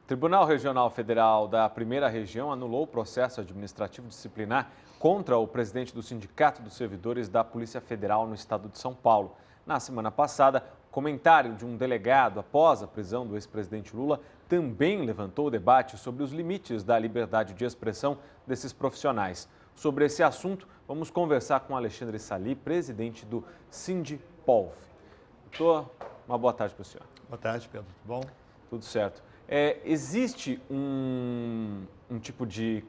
O Tribunal Regional Federal da Primeira Região anulou o processo administrativo disciplinar contra o presidente do Sindicato dos Servidores da Polícia Federal no estado de São Paulo. Na semana passada, o comentário de um delegado após a prisão do ex-presidente Lula também levantou o debate sobre os limites da liberdade de expressão desses profissionais. Sobre esse assunto, vamos conversar com Alexandre Sali, presidente do Sindipolf. Doutor, uma boa tarde para o senhor. Boa tarde, Pedro. Tudo bom? Tudo certo. Existe um tipo de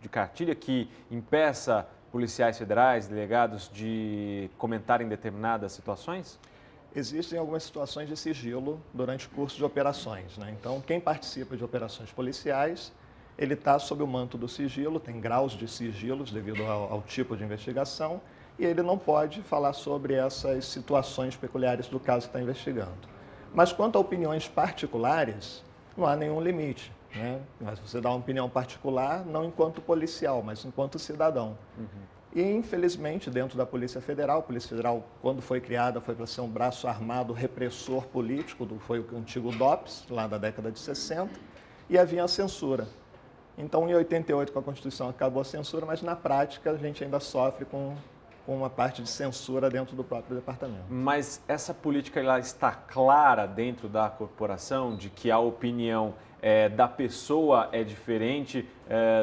cartilha que impeça policiais federais, delegados de comentarem determinadas situações? Existem algumas situações de sigilo durante o curso de operações, né? Então, quem participa de operações policiais, ele está sob o manto do sigilo, tem graus de sigilos devido ao tipo de investigação, e ele não pode falar sobre essas situações peculiares do caso que está investigando. Mas quanto a opiniões particulares, não há nenhum limite, né? Mas você dá uma opinião particular, não enquanto policial, mas enquanto cidadão. E, infelizmente, dentro da Polícia Federal, quando foi criada, foi para ser um braço armado repressor político, foi o antigo DOPS, lá da década de 60, e havia a censura. Então, em 88, com a Constituição, acabou a censura, mas, na prática, a gente ainda sofre com uma parte de censura dentro do próprio departamento. Mas essa política ela está clara dentro da corporação de que a opinião da pessoa é diferente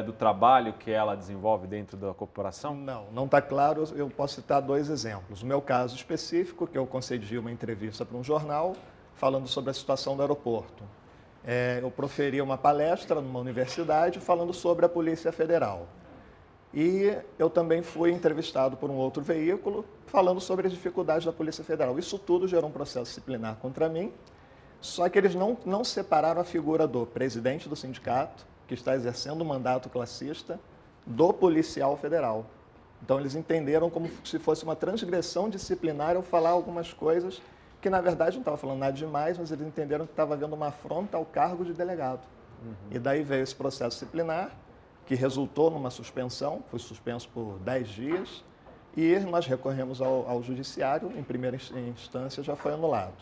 do trabalho que ela desenvolve dentro da corporação? Não está claro. Eu posso citar dois exemplos. O meu caso específico, que eu concedi uma entrevista para um jornal falando sobre a situação do aeroporto. Eu proferi uma palestra numa universidade falando sobre a Polícia Federal. E eu também fui entrevistado por um outro veículo falando sobre as dificuldades da Polícia Federal. Isso tudo gerou um processo disciplinar contra mim, só que eles não separaram a figura do presidente do sindicato, que está exercendo o mandato classista, do policial federal. Então eles entenderam como se fosse uma transgressão disciplinar eu falar algumas coisas que na verdade não estava falando nada demais, mas eles entenderam que estava havendo uma afronta ao cargo de delegado. E daí veio esse processo disciplinar, que resultou numa suspensão, foi suspenso por 10 dias, e nós recorremos ao judiciário, em primeira instância já foi anulado.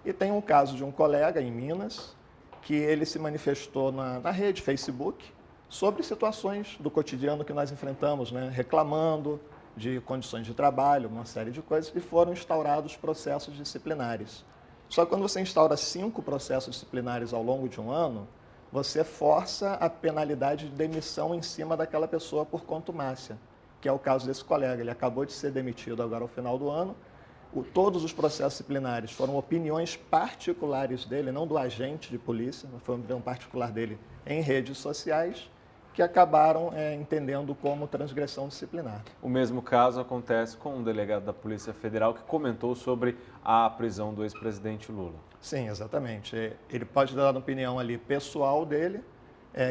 E tem um caso de um colega em Minas, que ele se manifestou na rede Facebook sobre situações do cotidiano que nós enfrentamos, né? Reclamando de condições de trabalho, uma série de coisas, e foram instaurados processos disciplinares. Só que quando você instaura 5 processos disciplinares ao longo de um ano, você força a penalidade de demissão em cima daquela pessoa por contumácia, que é o caso desse colega. Ele acabou de ser demitido agora ao final do ano. Todos os processos disciplinares foram opiniões particulares dele, não do agente de polícia, mas foi uma opinião particular dele em redes sociais, que acabaram entendendo como transgressão disciplinar. O mesmo caso acontece com um delegado da Polícia Federal que comentou sobre a prisão do ex-presidente Lula. Sim, exatamente. Ele pode dar uma opinião ali pessoal dele,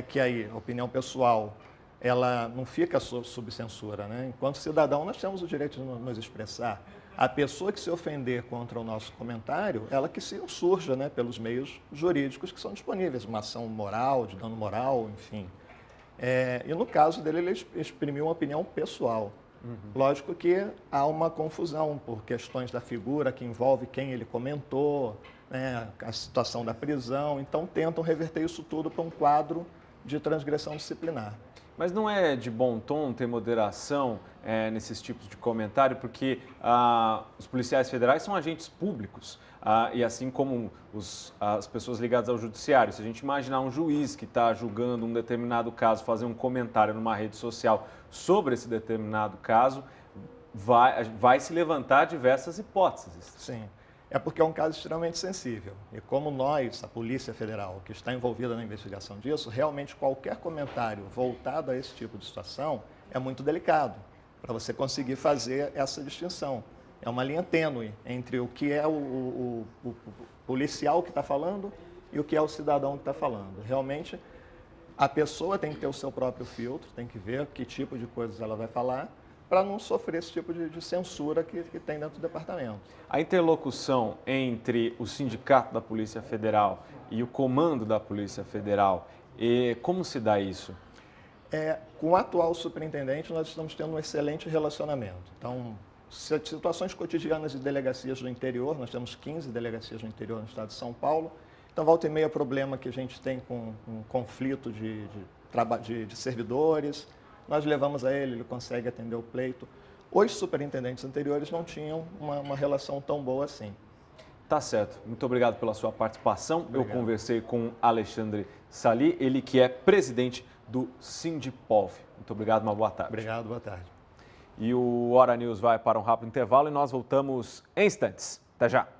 que aí a opinião pessoal ela não fica sob censura, né? Enquanto cidadão nós temos o direito de nos expressar. A pessoa que se ofender contra o nosso comentário, ela que se insurja, né, pelos meios jurídicos que são disponíveis, uma ação moral, de dano moral, enfim. E no caso dele, ele exprimiu uma opinião pessoal. Lógico que há uma confusão por questões da figura que envolve quem ele comentou, né, a situação da prisão, então tentam reverter isso tudo para um quadro de transgressão disciplinar. Mas não é de bom tom ter moderação nesses tipos de comentário, porque os policiais federais são agentes públicos, e assim como as pessoas ligadas ao judiciário. Se a gente imaginar um juiz que está julgando um determinado caso, fazer um comentário numa rede social sobre esse determinado caso, vai se levantar diversas hipóteses. Sim. É porque é um caso extremamente sensível. E como nós, a Polícia Federal, que está envolvida na investigação disso, realmente qualquer comentário voltado a esse tipo de situação é muito delicado para você conseguir fazer essa distinção. É uma linha tênue entre o que é o policial que está falando e o que é o cidadão que está falando. Realmente, a pessoa tem que ter o seu próprio filtro, tem que ver que tipo de coisas ela vai falar, para não sofrer esse tipo de censura que tem dentro do departamento. A interlocução entre o Sindicato da Polícia Federal e o comando da Polícia Federal, como se dá isso? Com o atual superintendente, nós estamos tendo um excelente relacionamento. Então, situações cotidianas de delegacias do interior, nós temos 15 delegacias no interior no estado de São Paulo, Então, volta e meia, problema que a gente tem com um conflito de servidores, nós levamos a ele consegue atender o pleito. Os superintendentes anteriores não tinham uma relação tão boa assim. Tá certo. Muito obrigado pela sua participação. Obrigado. Eu conversei com Alexandre Sali, ele que é presidente do Sindipov. Muito obrigado, uma boa tarde. Obrigado, boa tarde. E o Hora News vai para um rápido intervalo e nós voltamos em instantes. Até já.